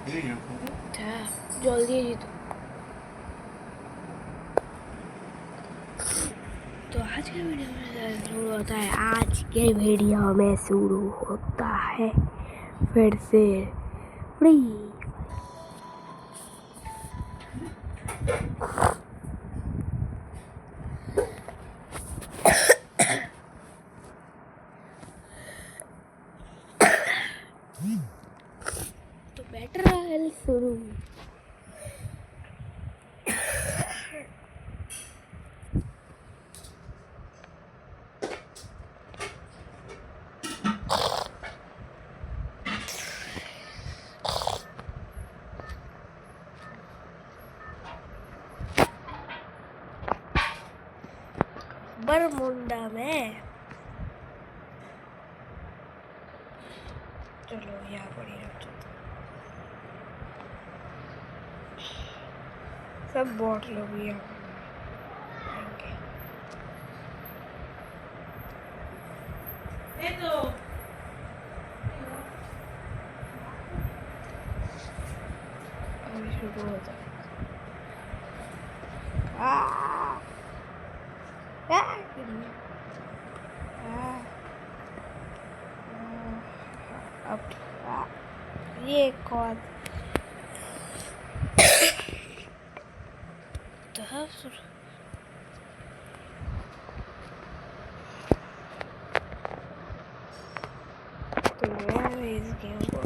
হ্যাঁ জল দিয়ে দিত। तो आज के वीडियो में शुरू होता है, आज के वीडियो में शुरू होता है फिर से फ्री। तो बेटर है शुरू। बरमुंडा में चलो यहाँ पर ही रख दो। सब बॉट लोग यहाँ पर आएंगे। अभी शुरू होता है। अब ये कौन तो मैं इस गेम को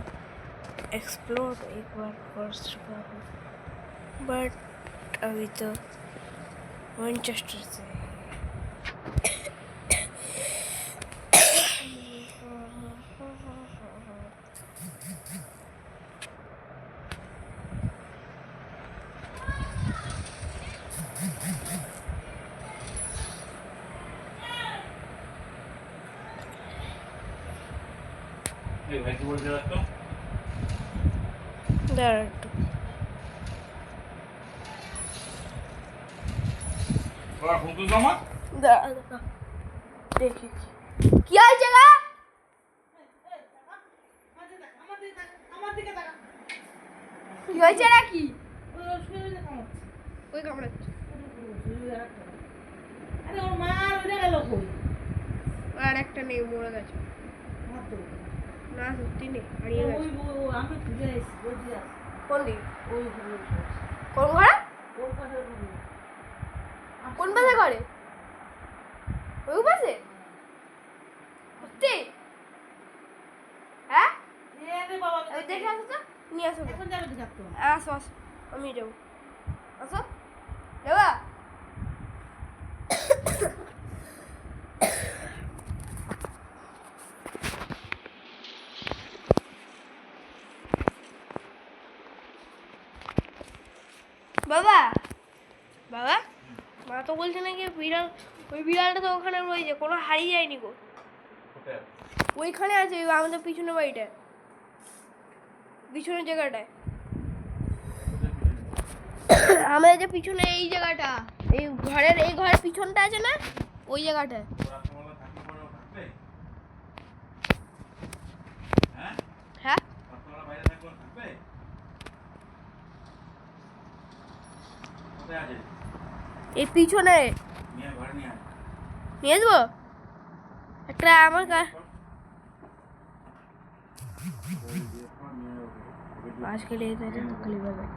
एक्सप्लोर एक बार कर चुका हूँ, बट अभी तो विंचेस्टर से देखिए क्या जगह কি ওই কামড়া আরে ওর মা উড়ে গেল কই আর একটা নেই মরে গেছে না সত্যি নেই হারিয়ে গেছে ওই আমি খুঁজে আইছি বলছি কোন দিক ওই কোন ঘরে কোন পাশে কোন পাশে করে ওই পাশে সত্যি হ্যাঁ রে বাবা দেখে আসো তো নিয়ে আসো এখন যাবে কি থাকতো আসো আসো আমি যাবো আসো যাবা বাবা বাবা মা তো বলছে নাকি বিড়াল ওই বিড়ালটা তো ওখানে রয়েছে কোনো হারিয়ে যায়নি গো ওইখানে আছে আমাদের পিছনে বাড়িটা পিছনের জায়গাটায় আমাদের যে পিছনে এই জায়গাটা এই ঘরের পিছনটা আছে না ওই জায়গাটায় হ্যাঁ এই পিছনে নিয়ে আসবো একটা আমার आज के लिए इतना ही, तो कल ही बाय बाय।